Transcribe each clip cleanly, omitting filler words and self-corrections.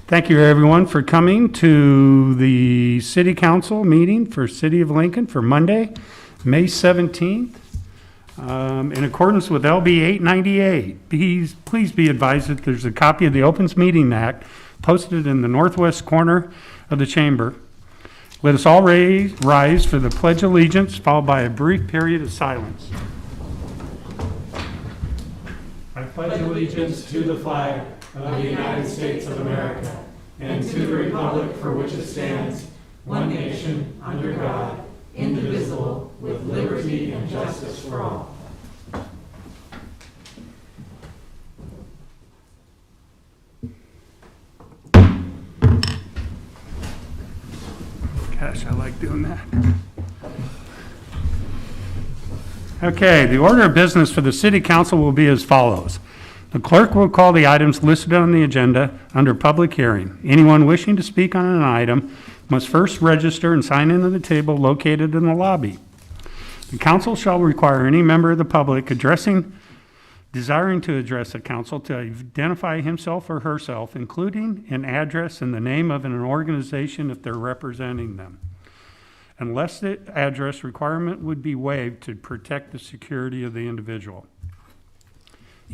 Thank you, everyone, for coming to the City Council meeting for City of Lincoln for Monday, May 17th. In accordance with LB 898, please be advised that there's a copy of the Opens Meeting Act posted in the northwest corner of the chamber. Let us all rise for the Pledge of Allegiance, followed by a brief period of silence. I pledge allegiance to the flag of the United States of America and to the republic for which it stands, one nation, under God, indivisible, with liberty and justice for all. Gosh, I like doing that. Okay, the order of business for the City Council will be as follows. The clerk will call the items listed on the agenda under public hearing. Anyone wishing to speak on an item must first register and sign in at the table located in the lobby. The council shall require any member of the public desiring to address the council to identify himself or herself, including an address and the name of an organization if they're representing them, unless the address requirement would be waived to protect the security of the individual.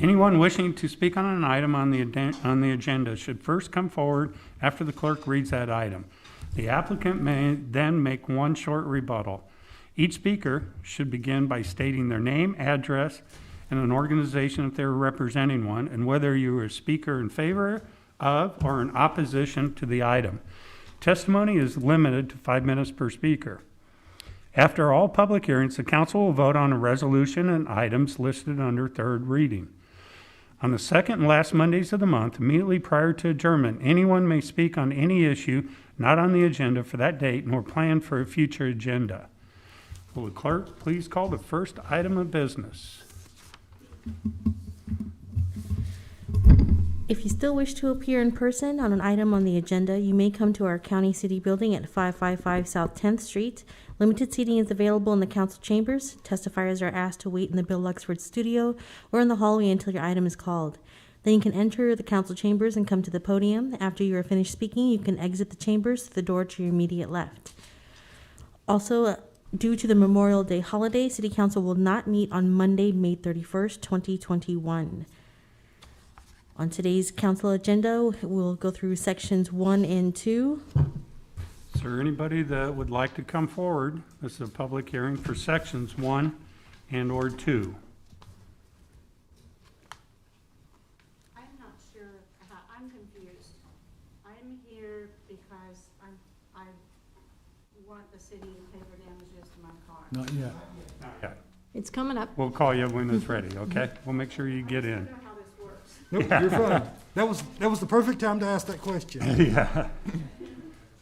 Anyone wishing to speak on an item on the agenda should first come forward after the clerk reads that item. The applicant may then make one short rebuttal. Each speaker should begin by stating their name, address, and an organization if they're representing one, and whether you are a speaker in favor of or in opposition to the item. Testimony is limited to 5 minutes per speaker. After all public hearings, the council will vote on a resolution and items listed under third reading. On the second and last Mondays of the month, immediately prior to adjournment, anyone may speak on any issue not on the agenda for that date nor planned for a future agenda. Will the clerk please call the first item of business? If you still wish to appear in person on an item on the agenda, you may come to our County City Building at 555 South 10th Street. Limited seating is available in the council chambers. Testifiers are asked to wait in the Bill Luxford studio or in the hallway until your item is called. Then you can enter the council chambers and come to the podium. After you are finished speaking, you can exit the chambers through the door to your immediate left. Also, due to the Memorial Day holiday, City Council will not meet on Monday, May 31st, 2021. On today's council agenda, we'll go through sections 1 and 2. Is there anybody that would like to come forward? This is a public hearing for sections 1 and or 2. I'm not sure, I'm confused. I'm here because I want the city to pay for damages to my car. Not yet. Okay. It's coming up. We'll call you when it's ready, okay? We'll make sure you get in. I don't know how this works. Nope, you're fine. That was the perfect time to ask that question. Yeah.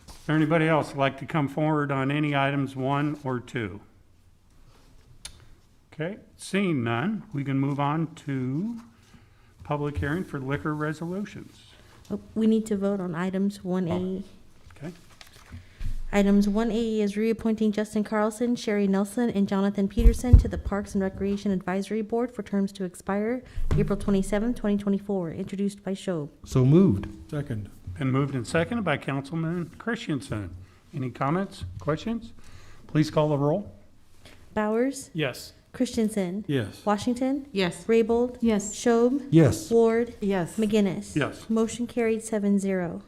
Is there anybody else like to come forward on any items 1 or 2? Okay, seeing none, we can move on to public hearing for liquor resolutions. We need to vote on items 1A. Okay, Items 1A is reappointing Justin Carlson, Sherry Nelson, and Jonathan Peterson to the Parks and Recreation Advisory Board for terms to expire April 27, 2024, introduced by Shob. So moved. Second. been moved and seconded by Councilman Christensen. Any comments, questions? Please call the roll. Bowers? Yes. Christensen? Yes. Washington? Yes. Raybold? Yes. Shob? Yes. Ward? Yes. McGinnis? Yes. Motion carried 7-0.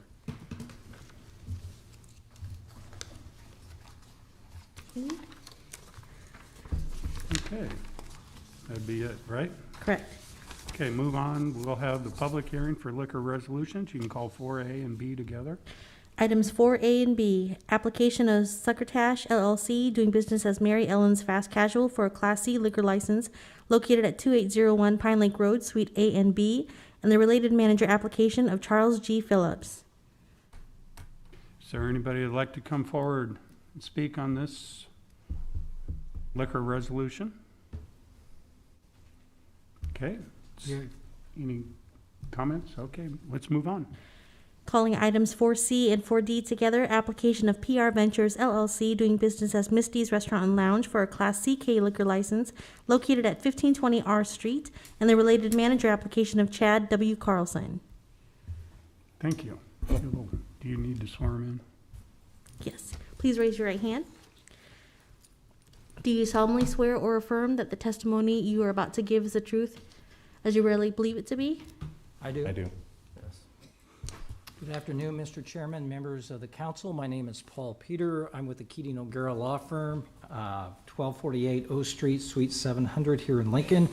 Okay, that'd be it, right? Correct. Okay, move on. We'll have the public hearing for liquor resolutions. You can call 4A and B together. Items 4A and B, application of Succotash LLC doing business as Mary Ellen's Fast Casual for a Class C liquor license located at 2801 Pine Lake Road, Suite A and B, and the related manager application of Charles G. Phillips. Is there anybody that'd like to come forward and speak on this liquor resolution? Okay. Any comments? Okay, let's move on. Calling items 4C and 4D together, application of PR Ventures LLC doing business as Misty's Restaurant and Lounge for a Class CK liquor license located at 1520 R Street, and the related manager application of Chad W. Carlson. Thank you. Do you need to swear him Yes. Please raise your right hand. Do you solemnly swear or affirm that the testimony you are about to give is the truth, as you really believe it to be? I do. I do. Good afternoon, Mr. Chairman, members of the council. My name is Paul Peter. I'm with the Keating O'Gara Law Firm, 1248 O Street, Suite 700 here in Lincoln.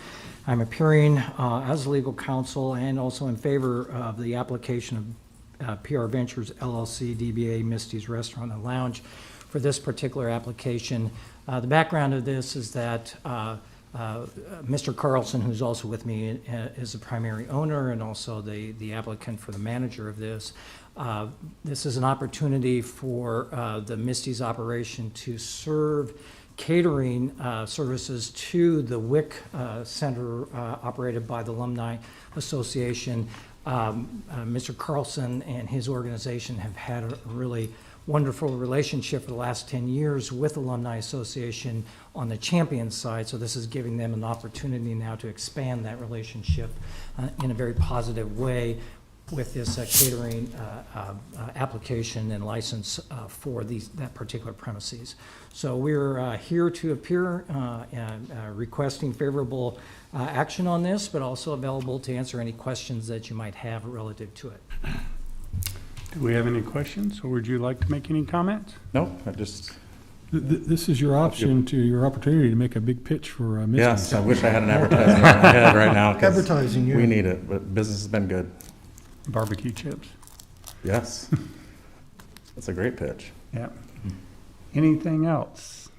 I'm appearing as legal counsel and also in favor of the application of PR Ventures LLC, DBA Misty's Restaurant and Lounge for this particular application. The background of this is that Mr. Carlson, who's also with me, is the primary owner and also the applicant for the manager of this. This is an opportunity for the Misty's operation to serve catering services to the WIC Center operated by the Alumni Association. Mr. Carlson and his organization have had a really wonderful relationship for the last 10 years with the Alumni Association on the champion side, so this is giving them an opportunity now to expand that relationship in a very positive way with this catering application and license for that particular premises. So we're here to appear requesting favorable action on this, but also available to answer any questions that you might have relative to it. Do we have any questions, or would you like to make any comments? No, I just, This is your opportunity to make a big pitch for Misty's. yes, I wish I had an advertisement in my head right now. 'cause Advertising, yeah. We need it, but business has been good. Barbecue chips? Yes. That's a great pitch. Yeah. Anything else?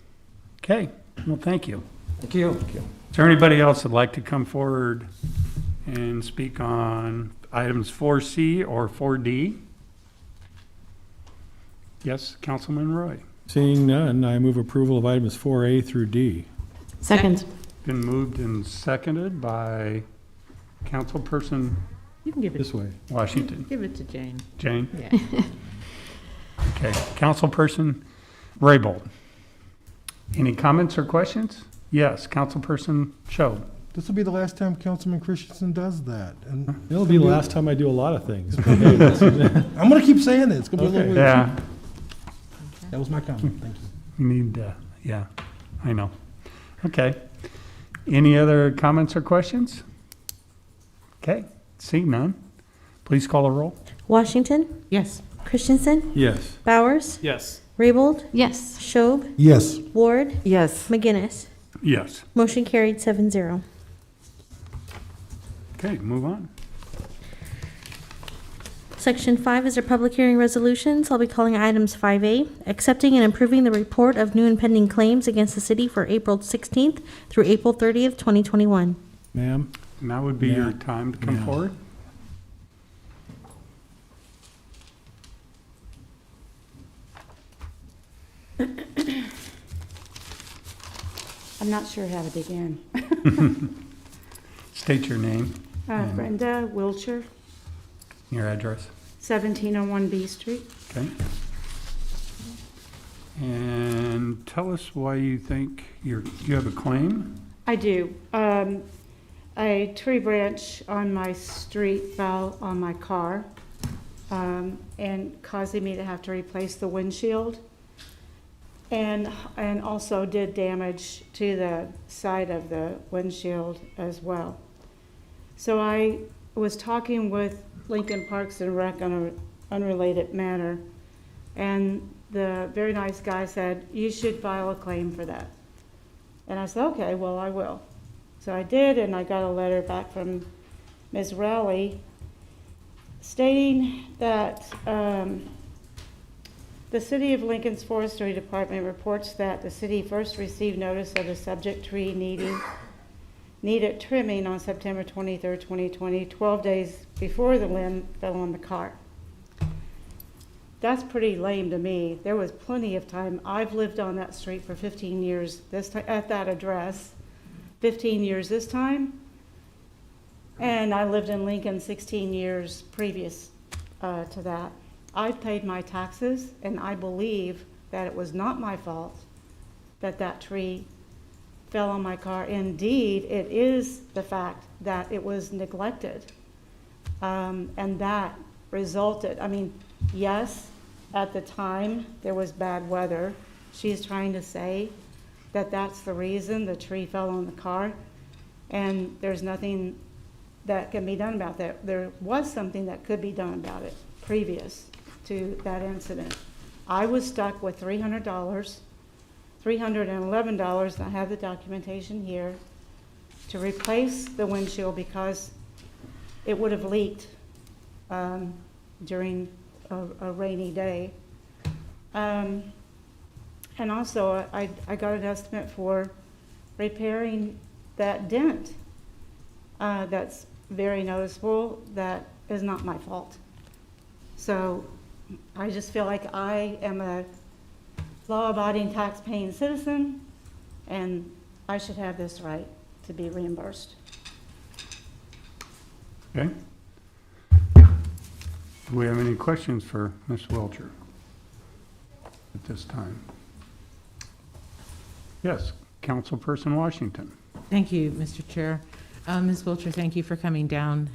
Okay, well, thank you. Thank you. Is there anybody else that'd like to come forward and speak on items 4C or 4D? Yes, Councilman Roy. Seeing none, I move approval of items 4A through D. Second. Been moved and seconded by Councilperson You can give it, This way. Washington. give it to Jane. Jane? Yeah. Okay, Councilperson Raybold. Any comments or questions? Yes, Councilperson Show. This will be the last time Councilman Christensen does that. And It'll be the last time I do a lot of things. but hey, I'm gonna keep saying it. It's gonna be a little Okay. weird. Yeah, That was my comment. Thank you. you need, yeah, I know. Okay. Any other comments or questions? Okay, seeing none. Please call a roll. Washington, Yes. Christensen, Yes. Bowers, Yes. Raybold, Yes. Schob, Yes. Ward, Yes. McGinnis. Yes. Motion carried 7-0. Okay, move on. Section 5 is our public hearing resolutions. I'll be calling items 5A, accepting and approving the report of new and pending claims against the city for April 16th through April 30th, 2021. Ma'am? Now would be Yeah. your time to come Yeah. forward. I'm not sure how to begin. State your name, Brenda Wiltshire, your address. 1701 B Street. Okay. And tell us why you think you have a claim? I do. A tree branch on my street fell on my car, and causing me to have to replace the windshield. And also did damage to the side of the windshield as well. So I was talking with Lincoln Parks and Rec on an unrelated matter, and the very nice guy said, you should file a claim for that. And I said, okay, well, I will. So I did, and I got a letter back from Ms. Rowley stating that the City of Lincoln's Forestry Department reports that the city first received notice of the subject tree needed trimming on September 23rd, 2020, 12 days before the limb fell on the car. That's pretty lame to me. There was plenty of time. I've lived on that street for 15 years at that address, 15 years this time, and I lived in Lincoln 16 years previous to that. I've paid my taxes, and I believe that it was not my fault that that tree fell on my car. Indeed, it is the fact that it was neglected, and that resulted. I mean, yes, at the time, there was bad weather. She's trying to say that that's the reason the tree fell on the car, and there's nothing that can be done about that. There was something that could be done about it previous to that incident. I was stuck with $300, $311, and I have the documentation here, to replace the windshield because it would have leaked during a rainy day. And also, I got an estimate for repairing that dent. That's very noticeable. That is not my fault. So I just feel like I am a law-abiding, tax-paying citizen, and I should have this right to be reimbursed. Okay. Do we have any questions for Ms. Welcher at this time? Yes, Councilperson Washington. Thank you, Mr. Chair. Ms. Wilcher, thank you for coming down.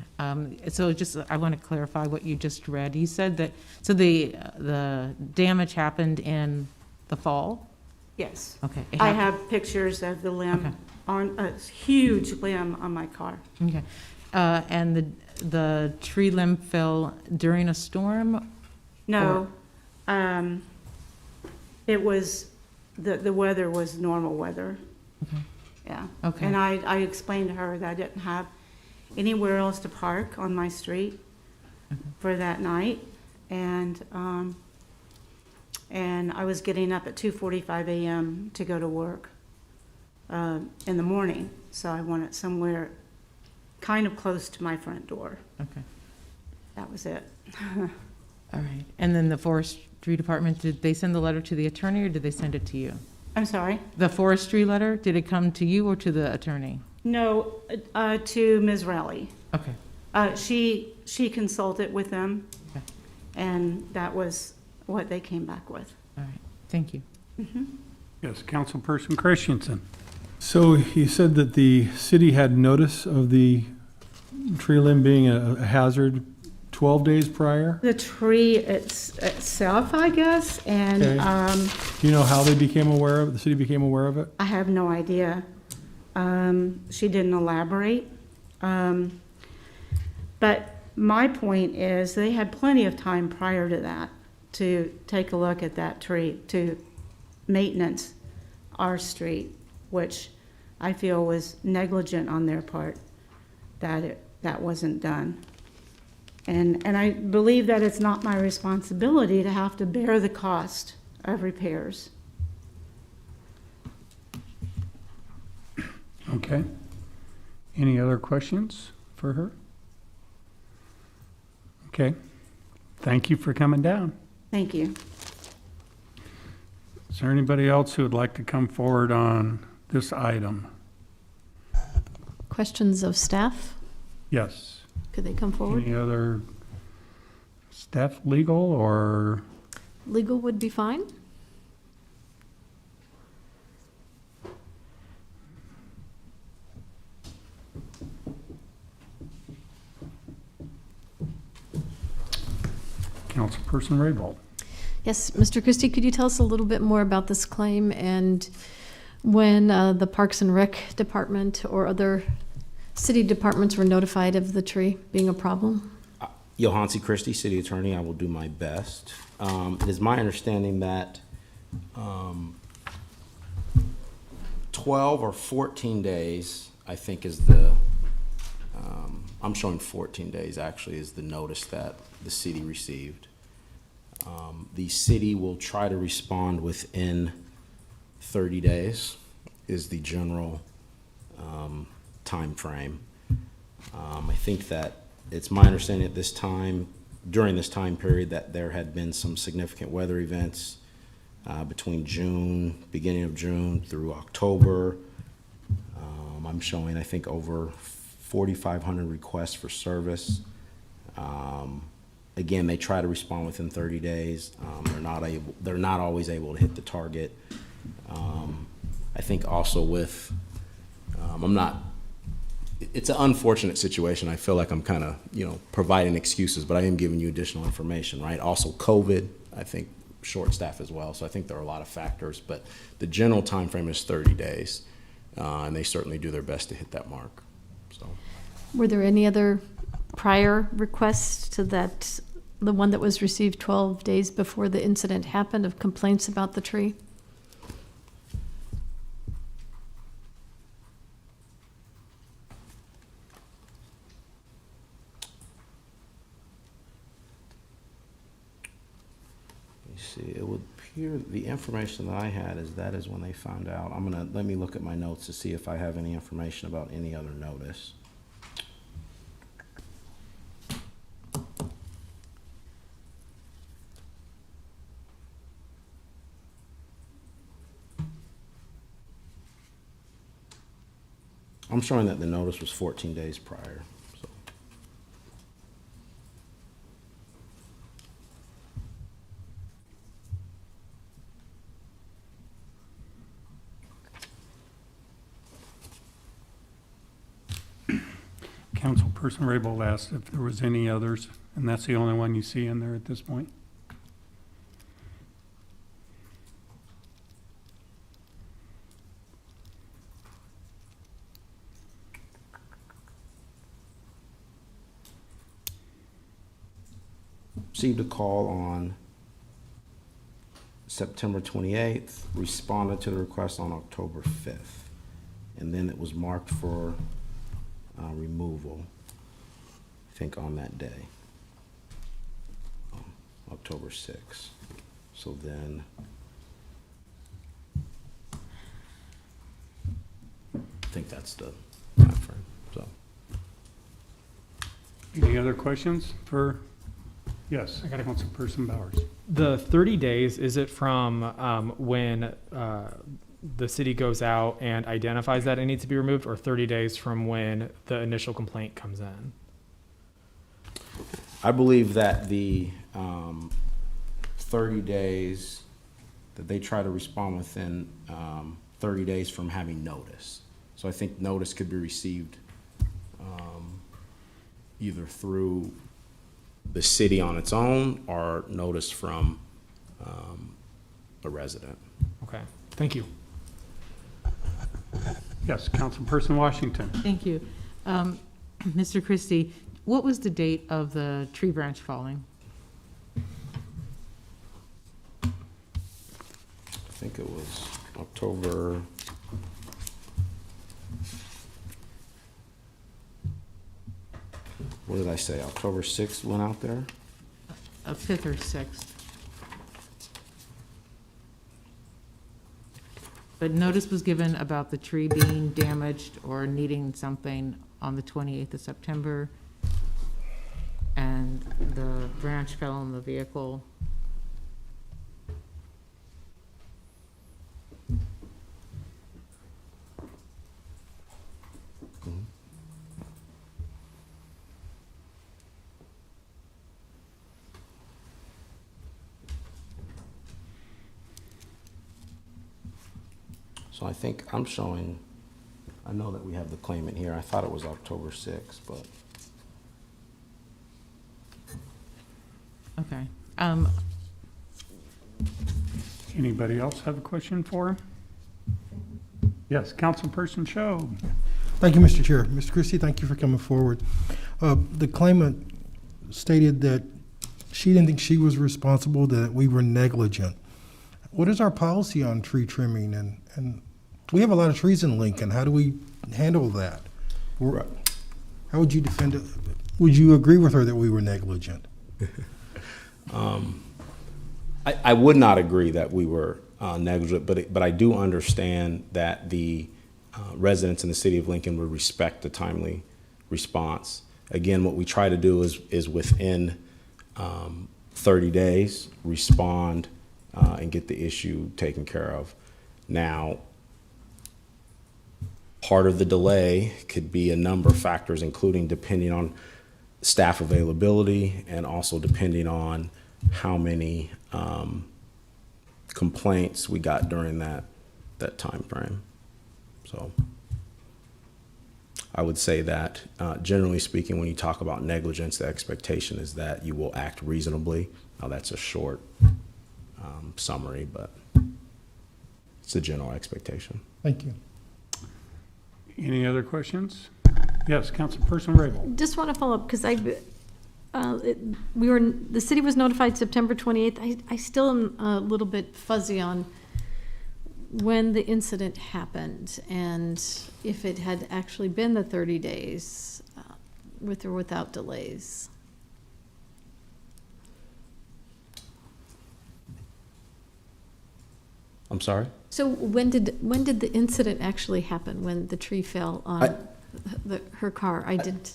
So just, I want to clarify what you just read. You said that, so the damage happened in the fall? Yes. Okay. I have pictures of the limb, Okay. on a huge limb on my car. Okay. And the tree limb fell during a storm? No, it was, the weather was normal weather. Okay. Yeah. Okay. And I explained to her that I didn't have anywhere else to park on my street for that night. And I was getting up at 2:45 a.m. to go to work in the morning. So I wanted somewhere kind of close to my front door. Okay. That was it. All right. And then the forestry department, did they send the letter to the attorney or did they send it to you? I'm sorry? The forestry letter, did it come to you or to the attorney? No, to Ms. Rowley. Okay. She consulted with them, Okay. and that was what they came back with. All right. Thank you. Yes, Councilperson Christensen. So you said that the city had notice of the tree limb being a hazard 12 days prior? The tree itself, I guess, and Okay. Do you know how they became aware of it, the city became aware of it? I have no idea. She didn't elaborate. But my point is they had plenty of time prior to that to take a look at that tree, to maintenance our street, which I feel was negligent on their part, that wasn't done. And I believe that it's not my responsibility to have to bear the cost of repairs. Okay. Any other questions for her? Okay. Thank you for coming down. Thank you. Is there anybody else who would like to come forward on this item? Questions of staff? Yes. Could they come forward? Any other staff, legal, or? Legal would be fine. Councilperson Raybold. Yes, Mr. Christie, could you tell us a little bit more about this claim and when the Parks and Rec Department or other city departments were notified of the tree being a problem? Johansi Christie, City Attorney. I will do my best. It is my understanding that 12 or 14 days, I think, is the, I'm showing 14 days actually is the notice that the city received. The city will try to respond within 30 days is the general time frame. I think that it's my understanding at this time, during this time period, that there had been some significant weather events between June, beginning of June through October. I'm showing, I think, over 4,500 requests for service. Again, they try to respond within 30 days. They're not always able to hit the target. I think also with, I'm not it's an unfortunate situation. I feel like I'm kind of, providing excuses, but I am giving you additional information, right? Also, COVID, I think, short staff as well. So I think there are a lot of factors, but the general time frame is 30 days, and they certainly do their best to hit that mark. So, Were there any other prior requests to that, the one that was received 12 days before the incident happened, of complaints about the tree? you see, it would appear the information that I had is that is when they found out. Let me look at my notes to see if I have any information about any other notice. I'm showing that the notice was 14 days prior. So. Councilperson Rabel asked if there was any others, and that's the only one you see in there at this point. Received a call on September 28th, responded to the request on October 5th, and then it was marked for removal, I think, on that day, October 6th. So then, I think that's the time frame. So, Any other questions for, yes, Councilperson Bowers? The 30 days, is it from when the city goes out and identifies that it needs to be removed, or 30 days from when the initial complaint comes in? I believe that the 30 days, that they try to respond within 30 days from having notice. So I think notice could be received either through the city on its own or notice from a resident. Okay, thank you. Yes, Councilperson Washington. Thank you. Mr. Christie, what was the date of the tree branch falling? I think it was October. What did I say? October 6th went out there? 5th or 6th? But notice was given about the tree being damaged or needing something on the 28th of September, and the branch fell in the vehicle. So I think I'm showing, I know that we have the claimant here. I thought it was October 6th, but. Okay. Anybody else have a question for him? Yes, Councilperson Show. Thank you, Mr. Chair. Mr. Christie, thank you for coming forward. The claimant stated that she didn't think she was responsible, that we were negligent. What is our policy on tree trimming? And we have a lot of trees in Lincoln. How do we handle that? Right. How would you defend it? Would you agree with her that we were negligent? I would not agree that we were negligent, but I do understand that the residents in the city of Lincoln would respect the timely response. Again, what we try to do is within 30 days, respond and get the issue taken care of. Now, part of the delay could be a number of factors, including depending on staff availability and also depending on how many complaints we got during that time frame. So I would say that, generally speaking, when you talk about negligence, the expectation is that you will act reasonably. Now, that's a short summary, but it's a general expectation. Thank you. Any other questions? Yes, Councilperson Rabel. Just want to follow up, because the city was notified September 28th. I still am a little bit fuzzy on when the incident happened and if it had actually been the 30 days with or without delays. I'm sorry? So when did the incident actually happen, when the tree fell on her car? I didn't.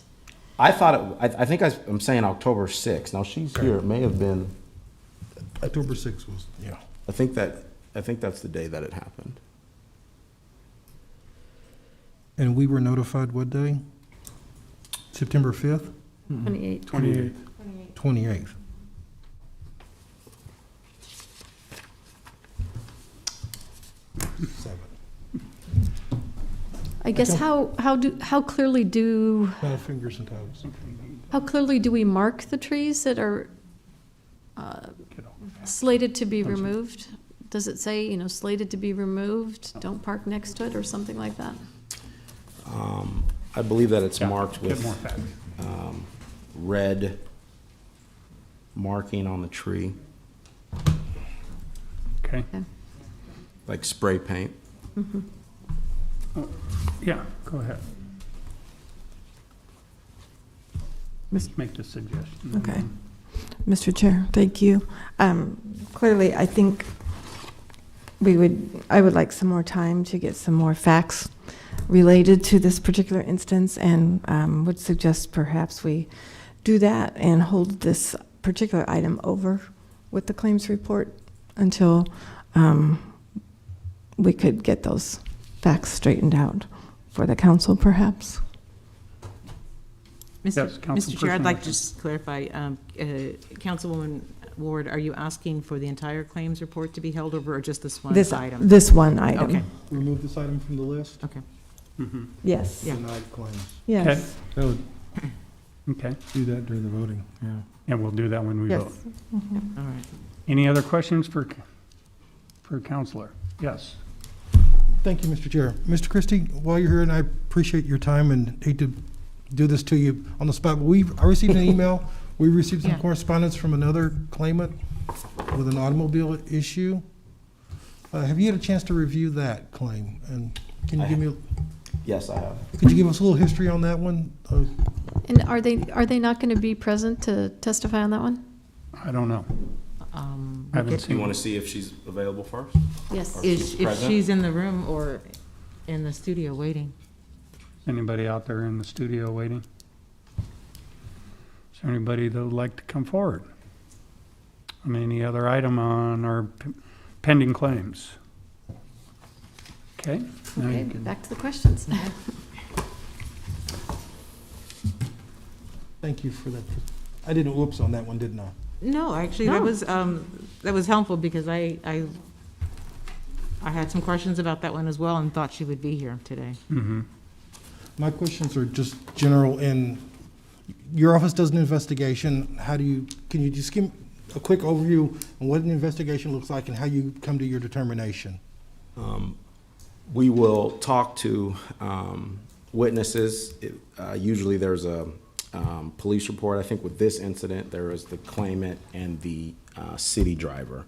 I thought I think I'm saying October 6th. Now, she's here. It may have been. October 6th was, yeah. I think that's the day that it happened. And we were notified what day? September 5th? 28th. 28th. 28th. I guess how clearly do Fingers and toes. we mark the trees that are slated to be removed? Does it say, slated to be removed, don't park next to it, or something like that? I believe that it's marked Get with more facts. red marking on the tree, Okay. like spray paint. Yeah, go ahead. Mis- Make the suggestion. Okay. Mr. Chair, thank you. Clearly, I think I would like some more time to get some more facts related to this particular instance, and would suggest perhaps we do that and hold this particular item over with the claims report until we could get those facts straightened out for the council, perhaps. Yes, Mr. Chair, I'd like to Councilperson just clarify, Councilwoman Ward, are you asking for the entire claims report to be held over, or just this one item? This one item. Okay. Remove this item from the list? Okay. Yes. Yeah. Denied claims. Yes. That would Okay, do that during the voting, yeah. and we'll do that when we Yes. vote. All right. Any other questions for Counselor? Yes. Thank you, Mr. Chair. Mr. Christie, while you're here, and I appreciate your time and hate to do this to you on the spot, but I received an email. We received some Yeah. correspondence from another claimant with an automobile issue. Have you had a chance to review that claim? And can you give Yes, I give us a little history on that one? And are they not going to be present to testify on that one? I don't know. I haven't Do you seen. want to see if she's available first? Yes. Or If present? she's in the room or in the studio waiting. Anybody out there in the studio waiting? Is there anybody that would like to come forward on any other item on our pending claims? Okay. now you Okay, can- back to the questions. Thank you for that. I didn't whoops on that one, didn't I? No, actually, No. that was helpful, because I had some questions about that one as well, and thought she would be here today. Mhm. My questions are just general. In your office does an investigation. Can you just give a quick overview on what an investigation looks like and how you come to your determination? We will talk to witnesses. Usually there's a police report. I think with this incident, there is the claimant and the city driver.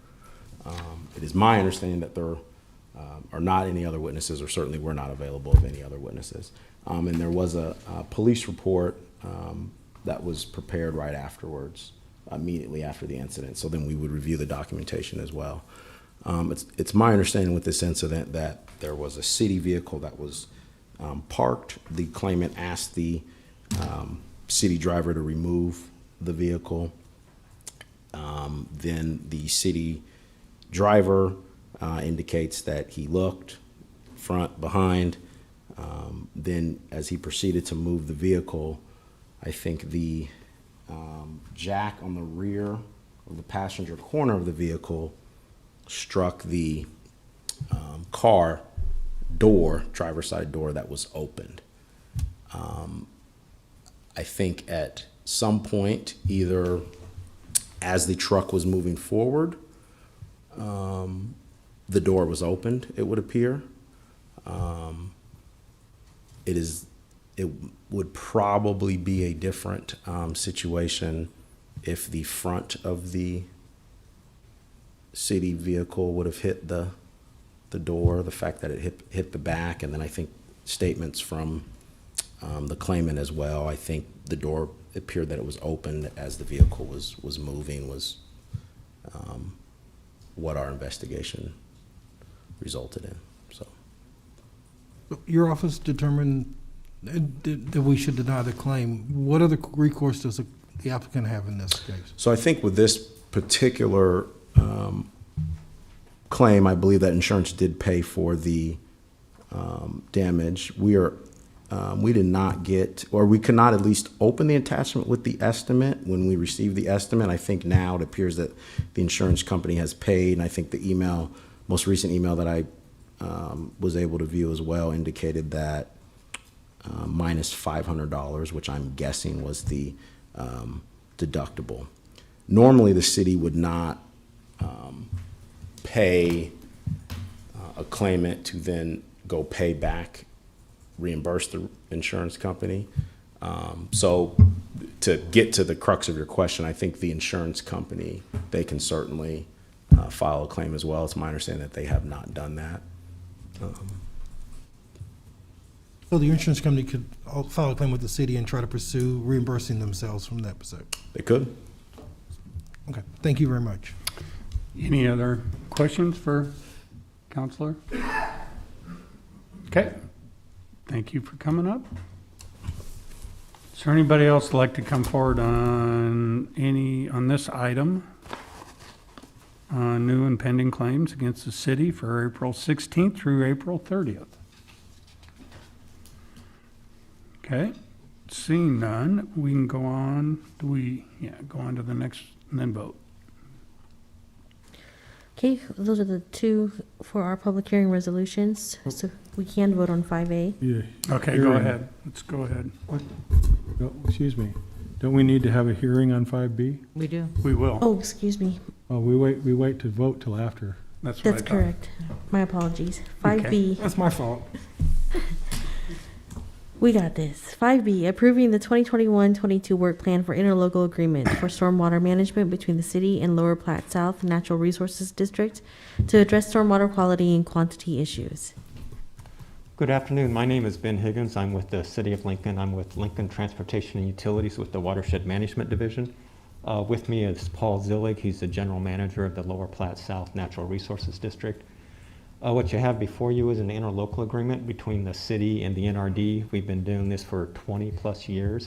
It is my understanding that there are not any other witnesses, or certainly were not available of any other witnesses. And there was a police report that was prepared right afterwards, immediately after the incident. So then we would review the documentation as well. It's my understanding with this incident that there was a city vehicle that was parked. The claimant asked the city driver to remove the vehicle. Then the city driver indicates that he looked front, behind. Then as he proceeded to move the vehicle, I think the jack on the rear of the passenger corner of the vehicle struck the car door, driver's side door, that was opened. I think at some point, either as the truck was moving forward, the door was opened, it would appear. It would probably be a different situation if the front of the city vehicle would have hit the door, the fact that it hit the back, and then I think statements from the claimant as well. I think the door appeared that it was opened as the vehicle was moving was what our investigation resulted in. So Your office determined that we should deny the claim. What other recourse does the applicant have in this case? So I think with this particular claim, I believe that insurance did pay for the damage. We did not get, or we could not at least open the attachment with the estimate when we received the estimate. I think now it appears that the insurance company has paid, and I think the most recent email that I was able to view as well indicated that minus $500, which I'm guessing was the deductible. Normally, the city would not pay a claimant to then go pay back, reimburse the insurance company. So to get to the crux of your question, I think the insurance company, they can certainly file a claim as well. It's my understanding that they have not done that. So the insurance company could file a claim with the city and try to pursue reimbursing themselves from that perspective? They could. Okay, thank you very much. Any other questions for Counselor? Okay, thank you for coming up. Is there anybody else that'd like to come forward on this item? New and pending claims against the city for April 16th through April 30th. Okay, seeing none, we can go on. Go on to the next and then vote. Okay, those are the two for our public hearing resolutions, so we can vote on 5A. Yeah. Okay, go ahead. Let's go ahead. No, excuse me. Don't we need to have a hearing on 5B? We do. We will. Oh, excuse me. Oh, we wait to vote till after. That's what I That's thought. correct. My apologies. 5B. That's my fault. We got this. 5B, approving the 2021-22 work plan for interlocal agreement for stormwater management between the city and Lower Platte South Natural Resources District to address stormwater quality and quantity issues. Good afternoon. My name is Ben Higgins. I'm with the City of Lincoln. I'm with Lincoln Transportation and Utilities with the Watershed Management Division. With me is Paul Zillig. He's the General Manager of the Lower Platte South Natural Resources District. What you have before you is an interlocal agreement between the city and the NRD. We've been doing this for 20 plus years.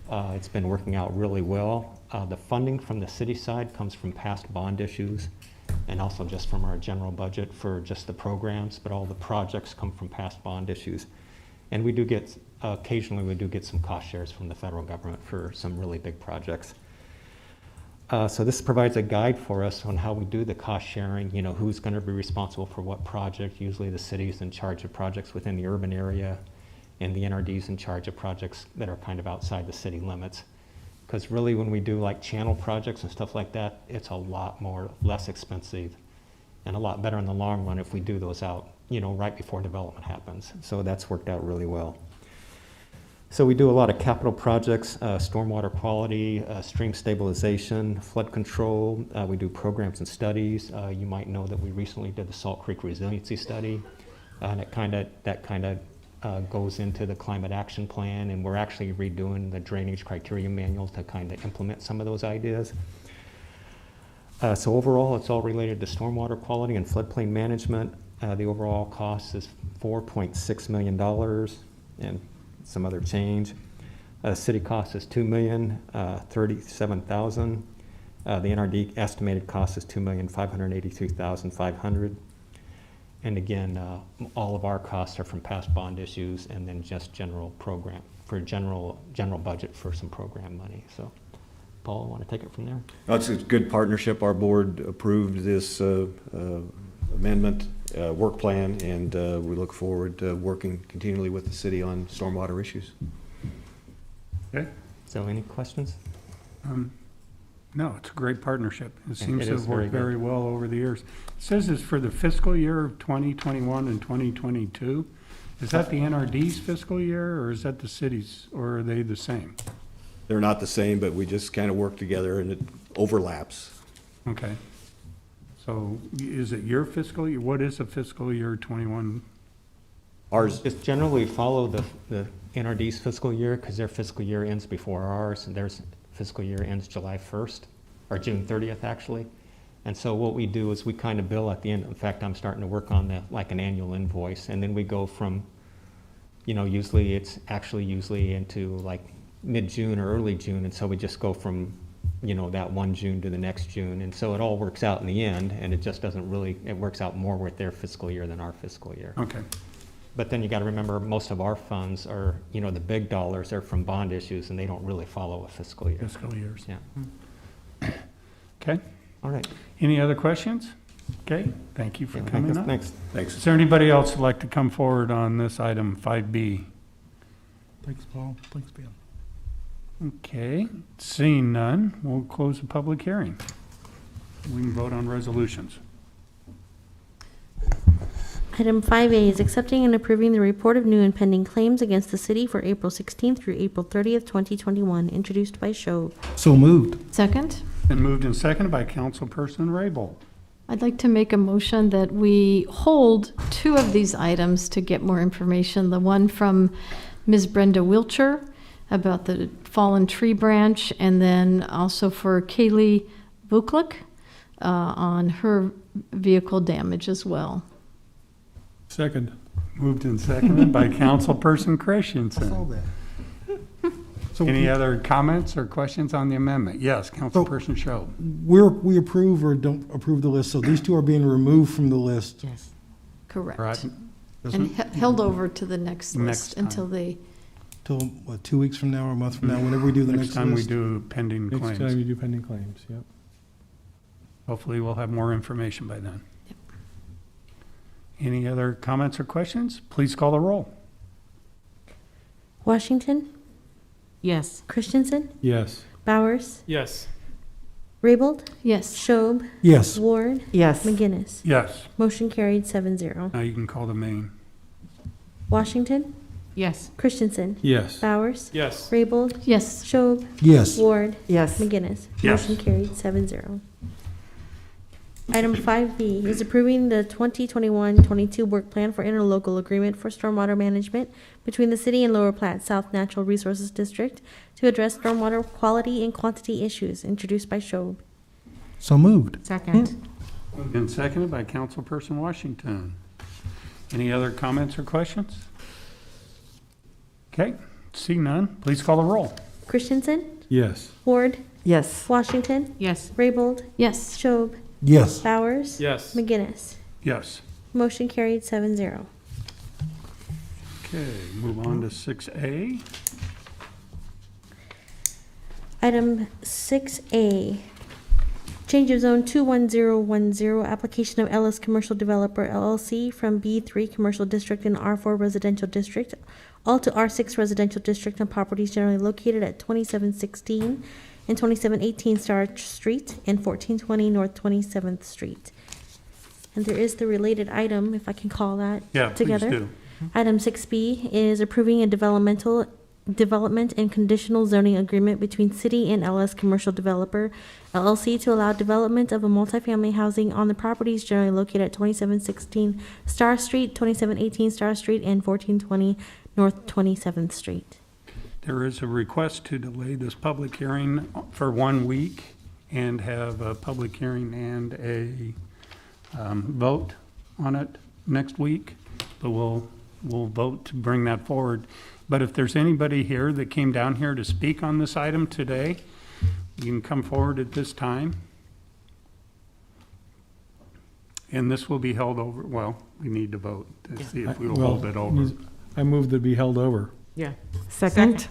It's been working out really well. The funding from the city side comes from past bond issues and also just from our general budget for just the programs, but all the projects come from past bond issues. And we do get, occasionally we do get some cost shares from the federal government for some really big projects. So this provides a guide for us on how we do the cost sharing, who's going to be responsible for what project. Usually the city is in charge of projects within the urban area, and the NRD is in charge of projects that are kind of outside the city limits. Because really when we do like channel projects and stuff like that, it's a lot less expensive and a lot better in the long run if we do those out, right before development happens. So that's worked out really well. So we do a lot of capital projects, stormwater quality, stream stabilization, flood control. We do programs and studies. You might know that we recently did the Salt Creek Resiliency Study, and that kind of goes into the climate action plan, and we're actually redoing the drainage criteria manual to kind of implement some of those ideas. So overall, it's all related to stormwater quality and floodplain management. The overall cost is $4.6 million, and some other change. City cost is $2,037,000. The NRD estimated cost is $2,583,500. And again, all of our costs are from past bond issues and then just general budget for some program money. So, Paul, want to take it from there? It's a good partnership. Our board approved this amendment, work plan, and we look forward to working continually with the city on stormwater issues. Okay. So any questions? No, it's a great partnership. It seems it to is have worked very very good. well over the years. It says it's for the fiscal year of 2021 and 2022. Is that the NRD's fiscal year, or is that the city's, or are they the same? They're not the same, but we just kind of work together and it overlaps. Okay. So is it your fiscal year? What is a fiscal year 21? Ours, Just generally follow the NRD's fiscal year, because their fiscal year ends before ours, and their fiscal year ends July 1st, or June 30th, actually. And so what we do is we kind of bill at the end. In fact, I'm starting to work on like an annual invoice, and then we go from, usually it's actually usually into like mid-June or early June, and so we just go from, that one June to the next June. And so it all works out in the end, and it just doesn't really, it works out more with their fiscal year than our fiscal year. Okay. But then you got to remember, most of our funds are, the big dollars are from bond issues, and they don't really follow a fiscal year. Fiscal years. Yeah. Okay. All right. Any other questions? Okay, thank you for coming up. Thanks. thanks. Is there anybody else who'd like to come forward on this item 5B? Thanks, Paul. Thanks, Ben. Okay, seeing none, we'll close the public hearing. We can vote on resolutions. Item 5A is accepting and approving the report of new and pending claims against the city for April 16th through April 30th, 2021, introduced by Shob. So moved. Second, Been moved and seconded by Councilperson Raybold. I'd like to make a motion that we hold two of these items to get more information. The one from Ms. Brenda Wilcher about the fallen tree branch, and then also for Kaylee Buklik on her vehicle damage as well. Second. Moved and seconded by Councilperson I saw Christensen. that. So Any other comments or questions on the amendment? Yes, Councilperson Shob. we approve or don't approve the list, so these two are being removed from the list. Yes. Correct. Right. And Doesn't- held over to the next Next list until time. they, Till, 2 weeks from now or a month from now, whenever we do the next time we list. do pending Next time claims. you do pending claims, yep. Hopefully, we'll have more information by then. Yep. Any other comments or questions? Please call the roll. Washington, Yes. Christensen, Yes. Bowers, Yes. Raybold, yes. Shob, Yes. Ward, Yes. McGinnis. Yes, Motion carried 7-0. now you can call the main. Washington, Yes. Christensen, Yes. Bowers, Yes. Raybold, Yes. Shob, Yes. Ward, Yes. McGinnis. Yes. Motion carried 7-0. Item 5B is approving the 2021-22 work plan for interlocal agreement for stormwater management between the city and Lower Platte South Natural Resources District to address stormwater quality and quantity issues, introduced by Shob. So moved. Second. Moved and seconded by Councilperson Washington. Any other comments or questions? Okay, seeing none, please call the roll. Christensen, Yes. Ward, Yes. Washington, Yes. Raybold, Yes. Shob, Yes. Bowers, Yes. McGinnis. Yes. Motion carried 7-0. Okay, move on to 6A. Item 6A, change of zone 21010, application of Ellis Commercial Developer LLC from B3 Commercial District and R4 Residential District, all to R6 Residential District on properties generally located at 2716 and 2718 Star Street and 1420 North 27th Street. And there is the related item, if I can call that Yeah, please together. do. Item 6B is approving a development and conditional zoning agreement between city and LS Commercial Developer LLC to allow development of a multifamily housing on the properties generally located at 2716 Star Street, 2718 Star Street, and 1420 North 27th Street. There is a request to delay this public hearing for 1 week and have a public hearing and a vote on it next week, but we'll vote to bring that forward. But if there's anybody here that came down here to speak on this item today, you can come forward at this time. And this will be held over, well, we need to vote to see if we will hold it over. I move that be held over. Yeah. Second?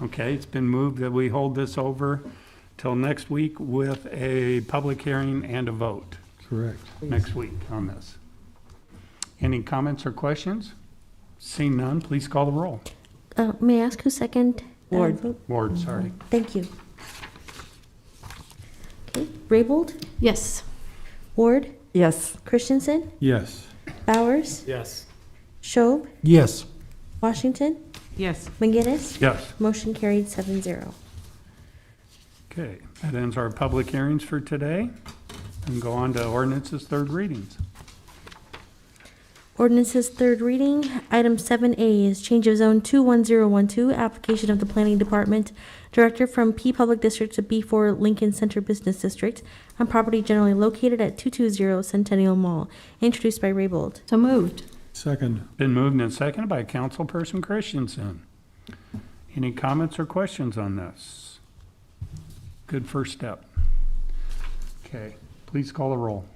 Okay, it's been moved that we hold this over till next week with a public hearing and a vote. Correct. next week on this. Any comments or questions? Seeing none, please call the roll. May I ask who second? Ward. Ward, sorry. Thank you. Okay, Raybold, Yes. Ward, Yes. Christensen, Yes. Bowers, Yes. Schob, Yes. Washington, Yes. McGinnis. Yes. Motion carried 7-0. Okay, that ends our public hearings for today. And go on to ordinances, third readings. Ordinance's third reading. Item 7A is change of zone 21012, application of the Planning Department Director from P Public District to B4 Lincoln Center Business District on property generally located at 220 Centennial Mall, introduced by Raybold. So moved. Second. Been moved and seconded by Councilperson Christensen. Any comments or questions on this? Good first step. Okay, please call the roll.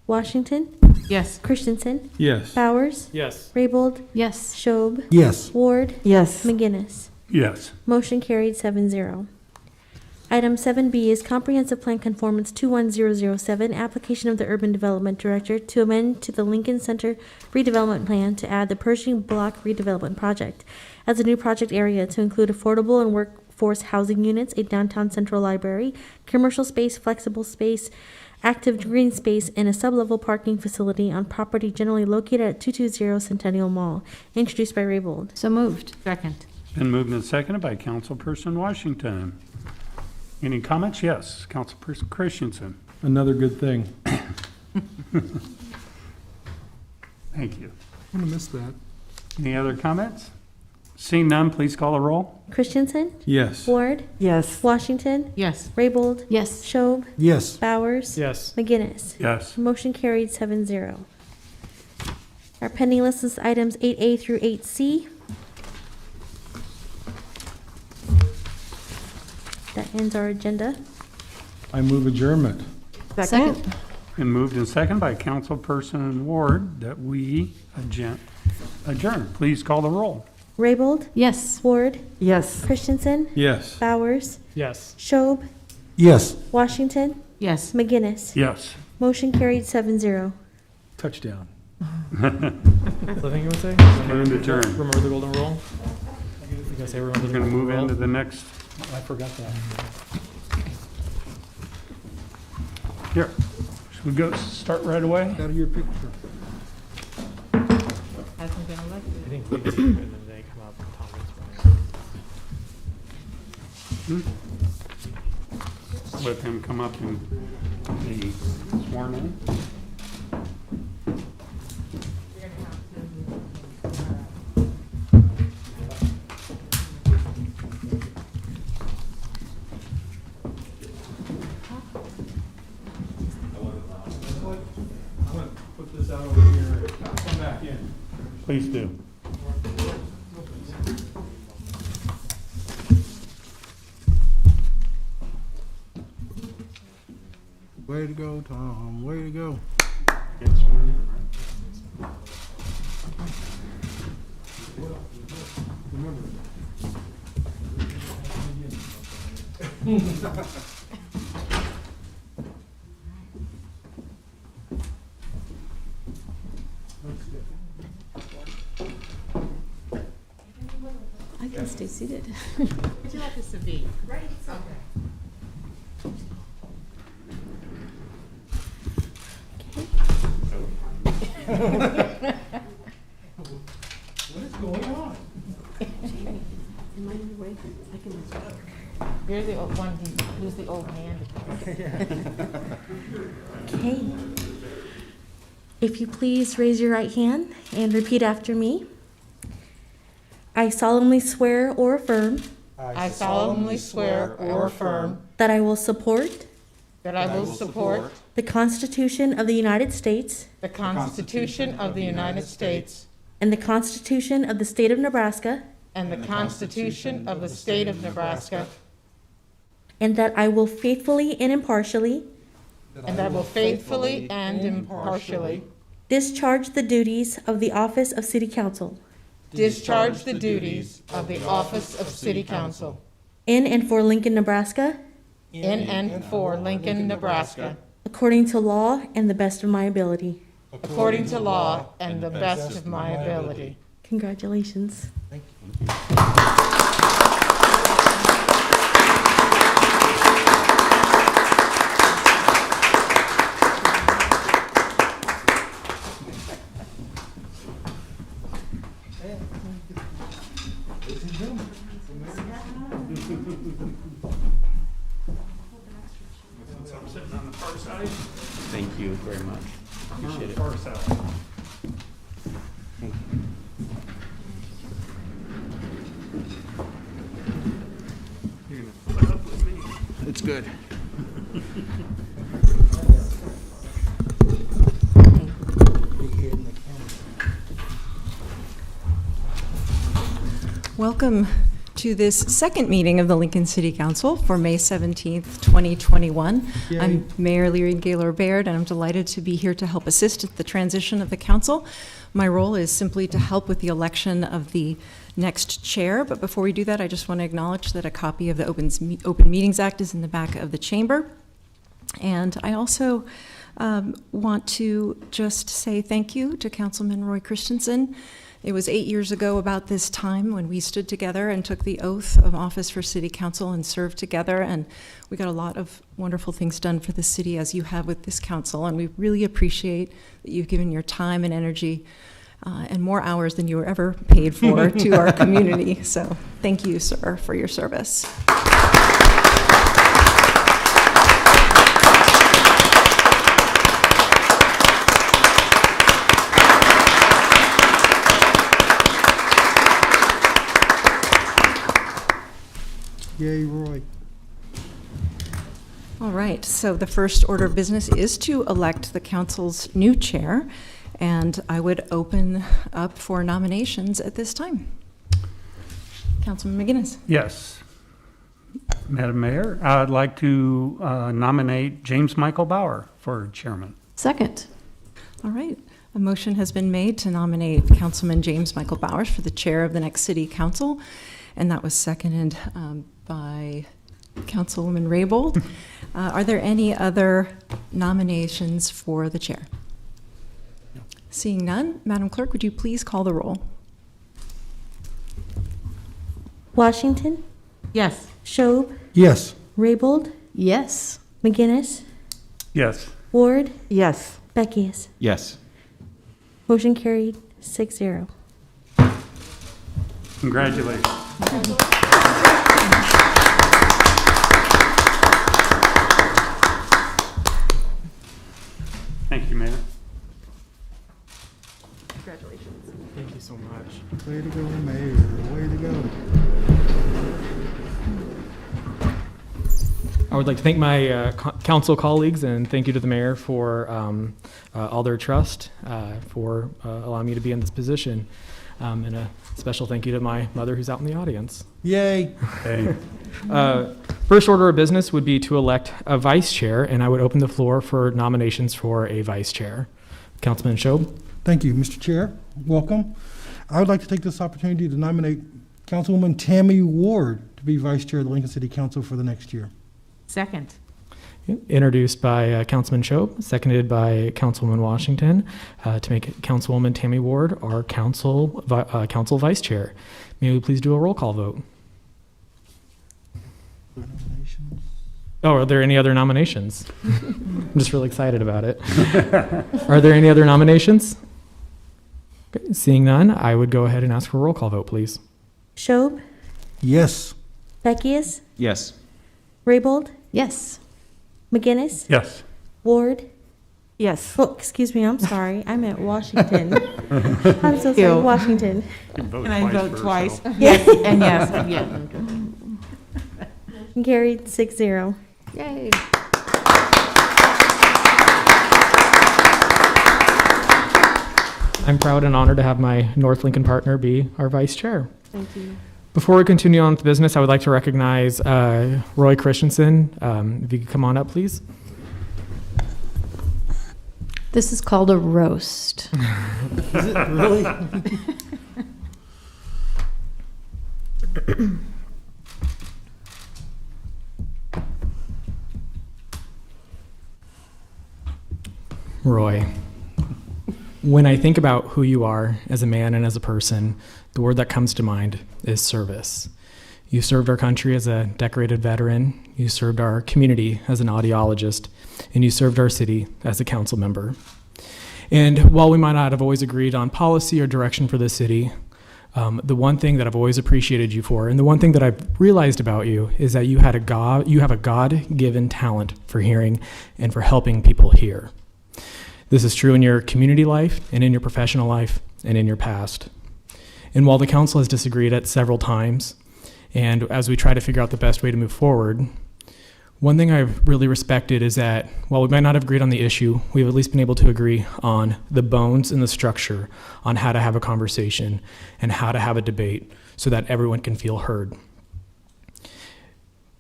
Washington, Yes. Christensen, Yes. Bowers, Yes. Raybold, Yes. Schob, Yes. Ward, Yes. McGinnis. Yes. Motion carried 7-0. Item 7B is Comprehensive Plan Conformance 21007, application of the Urban Development Director to amend to the Lincoln Center redevelopment plan to add the Pershing Block redevelopment project as a new project area to include affordable and workforce housing units, a downtown central library, commercial space, flexible space, active green space, and a sub-level parking facility on property generally located at 220 Centennial Mall, introduced by Raybold. So moved. Second. Been moved and seconded by Councilperson Washington. Any comments? Yes, Councilperson Christensen. Another good thing. Thank you. I'm gonna miss that. Any other comments? Seeing none, please call the roll. Christensen, Yes. Ward, Yes. Washington, Yes. Raybold, Yes. Schob, Yes. Bowers, Yes. McGinnis. Yes. Motion carried 7-0. Our pending list is items 8A through 8C. That ends our agenda. I move adjournment. Second. Been moved and seconded by Councilperson Ward that we adjourn. Please call the roll. Raybold, Yes. Ward, Yes. Christensen, Yes. Bowers, Yes. Schob, Yes. Washington, Yes. McGinnis. Yes. Motion carried 7-0. Touchdown. The thing you would say? Stand adjourned. Remember the golden rule? You gonna say remember We're the going to golden move rule? into the next. I forgot that. Here, should we go start right away? Out of your picture. Hasn't been elected. I think we just, and then they come up and Tom gets running. Let him come up and be sworn in. Put this out over here. Come back in. Please do. Way to go, Tom. Way to go. Get sworn in, right? I can stay seated. Would you like this to be? Right. Okay. What is going on? Am I in your way? I can. You're the old one who's the old man. Okay. If you please raise your right hand and repeat after me. I solemnly swear or affirm I solemnly swear or affirm that I will support that I will support the Constitution of the United States the Constitution of the United States and the Constitution of the State of Nebraska, and the Constitution of the State of Nebraska, and that I will faithfully and impartially and I will faithfully and impartially discharge the duties of the office of City Council discharge the duties of the office of City Council in and for Lincoln, Nebraska, in and for Lincoln, Nebraska, according to law and the best of my ability. according to law and the best of my ability. Congratulations. Thank you very much. Appreciate it. It's good. Welcome to this second meeting of the Lincoln City Council for May 17th, 2021. Yay. I'm Mayor Leary Gaylor-Baird, and I'm delighted to be here to help assist at the transition of the council. My role is simply to help with the election of the next chair, but before we do that, I just want to acknowledge that a copy of the Open Meetings Act is in the back of the chamber. And I also want to just say thank you to Councilman Roy Christensen. It was 8 years ago about this time when we stood together and took the oath of office for City Council and served together, and we got a lot of wonderful things done for the city, as you have with this council, and we really appreciate that you've given your time and energy and more hours than you were ever paid for to our community. So thank you, sir, for your service. Yay, Roy. All right, so the first order of business is to elect the council's new chair, and I would open up for nominations at this time. Councilman McGinnis. Yes. Madam Mayor, I'd like to nominate James Michael Bauer for chairman. Second. All right, a motion has been made to nominate Councilman James Michael Bowers for the chair of the next city council, and that was seconded by Councilwoman Raybold. Are there any other nominations for the chair? No. Seeing none, Madam Clerk, would you please call the roll? Washington, Yes. Schob, Yes. Raybold, Yes. McGinnis, Yes. Ward, Yes. Beckius. Yes. Motion carried 6-0. Congratulations. Thank you, Mayor. Congratulations. Thank you so much. Way to go, Mayor. Way to go. I would like to thank my council colleagues and thank you to the mayor for all their trust, for allowing me to be in this position. And a special thank you to my mother who's out in the audience. Yay. Hey. First order of business would be to elect a vice chair, and I would open the floor for nominations for a vice chair. Councilman Schob. Thank you, Mr. Chair. Welcome. I would like to take this opportunity to nominate Councilwoman Tammy Ward to be Vice Chair of the Lincoln City Council for the next year. Second. Introduced by Councilman Schob, seconded by Councilwoman Washington, to make Councilwoman Tammy Ward our council vice chair. May we please do a roll call vote? Nominations? Oh, are there any other nominations? I'm just really excited about it. Are there any other nominations? Okay, seeing none, I would go ahead and ask for a roll call vote, please. Schob, Yes. Beckius, Yes. Raybold, Yes. McGinnis, Yes. Ward. Yes. Oh, excuse me, I'm sorry. I meant Washington. I'm so sorry, Washington. Can I vote twice? Yes. And yes, yes. Motion carried 6-0. Yay. I'm proud and honored to have my North Lincoln partner be our vice chair. Thank you. Before we continue on with business, I would like to recognize Roy Christensen. If you could come on up, please. This is called a roast. Is it really? Roy, when I think about who you are as a man and as a person, the word that comes to mind is service. You served our country as a decorated veteran, you served our community as an audiologist, and you served our city as a council member. And while we might not have always agreed on policy or direction for the city, the one thing that I've always appreciated you for, and the one thing that I've realized about you, is that you have a God-given talent for hearing and for helping people hear. This is true in your community life and in your professional life and in your past. And while the council has disagreed at several times, and as we try to figure out the best way to move forward, one thing I've really respected is that while we might not have agreed on the issue, we've at least been able to agree on the bones and the structure on how to have a conversation and how to have a debate so that everyone can feel heard.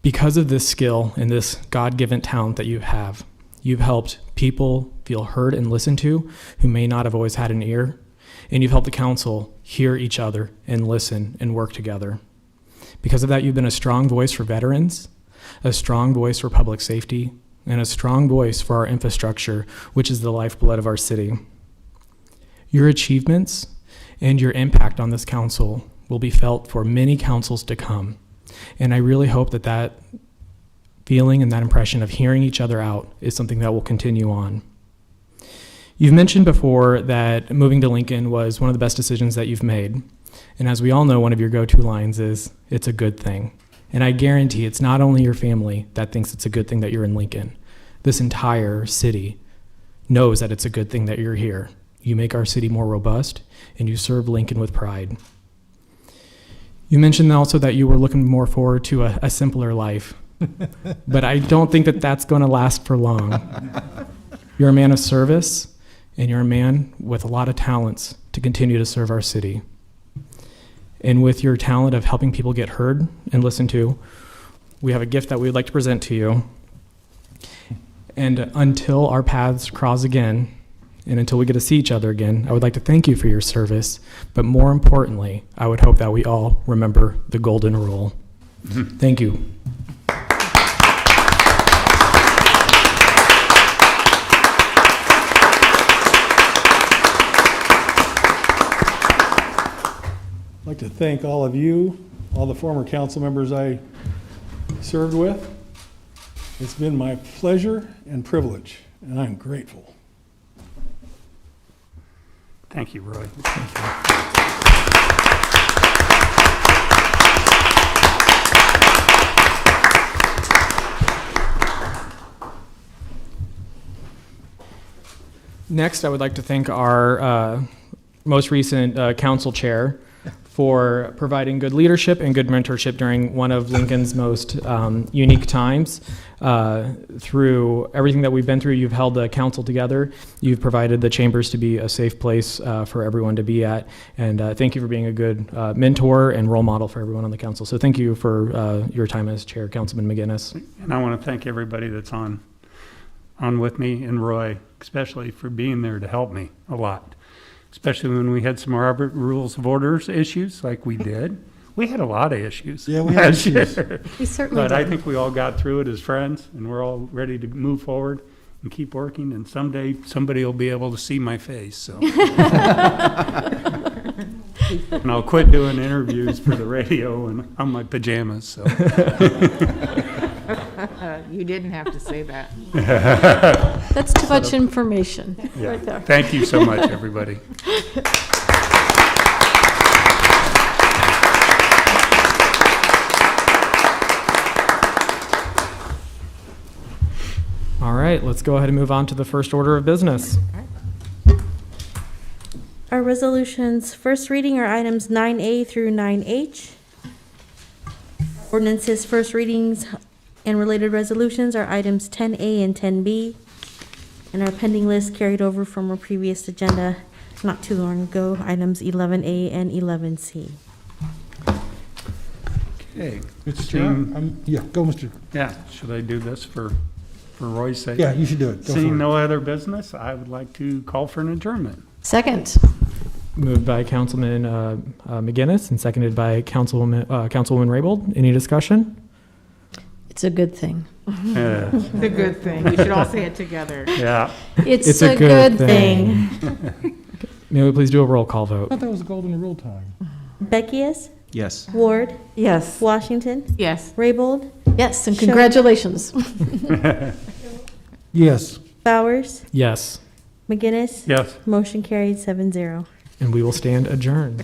Because of this skill and this God-given talent that you have, you've helped people feel heard and listened to who may not have always had an ear, and you've helped the council hear each other and listen and work together. Because of that, you've been a strong voice for veterans, a strong voice for public safety, and a strong voice for our infrastructure, which is the lifeblood of our city. Your achievements and your impact on this council will be felt for many councils to come. And I really hope that that feeling and that impression of hearing each other out is something that will continue on. You've mentioned before that moving to Lincoln was one of the best decisions that you've made. And as we all know, one of your go-to lines is, "It's a good thing." And I guarantee it's not only your family that thinks it's a good thing that you're in Lincoln. This entire city knows that it's a good thing that you're here. You make our city more robust, and you serve Lincoln with pride. You mentioned also that you were looking more forward to a simpler life, but I don't think that that's going to last for long. You're a man of service, and you're a man with a lot of talents to continue to serve our city. And with your talent of helping people get heard and listened to, we have a gift that we'd like to present to you. And until our paths cross again, and until we get to see each other again, I would like to thank you for your service. But more importantly, I would hope that we all remember the golden rule. Thank you. I'd like to thank all of you, all the former council members I served with. It's been my pleasure and privilege, and I'm grateful. Thank you, Roy. Next, I would like to thank our most recent council chair for providing good leadership and good mentorship during one of Lincoln's most unique times. Through everything that we've been through, you've held the council together. You've provided the chambers to be a safe place for everyone to be at. And thank you for being a good mentor and role model for everyone on the council. So thank you for your time as chair, Councilman McGinnis. And I want to thank everybody that's on with me, and Roy, especially for being there to help me a lot. Especially when we had some Robert Rules of Orders issues like we did. We had a lot of issues. Yeah, we had issues. We certainly But did. I think we all got through it as friends, and we're all ready to move forward and keep working, and someday somebody will be able to see my face, so. And I'll quit doing interviews for the radio and on my pajamas, so. You didn't have to say that. That's too much information Yeah. right there. Thank you so much, everybody. All right, let's go ahead and move on to the first order of business. Our resolutions, first reading are items 9A through 9H. Ordinances, first readings, and related resolutions are items 10A and 10B. And our pending list carried over from a previous agenda not too long ago, items 11A and 11C. Okay. Mr. Chair, yeah, go, Mr. Yeah, should I do this for Roy's sake? Yeah, you should do it. Go for Seeing it. no other business, I would like to call for an adjournment. Second. Moved by Councilman McGinnis and seconded by Councilwoman Raybold. Any discussion? It's a good thing. Yeah. The good thing. We should all say it together. Yeah. It's a good thing. May we please do a roll call I vote? thought that was golden rule time. Beckius, Yes. Ward, Yes. Washington, Yes. Raybold, Yes, and congratulations. Yes. Bowers, Yes, McGinnis. Yes. Motion carried 7-0. and we will stand adjourned.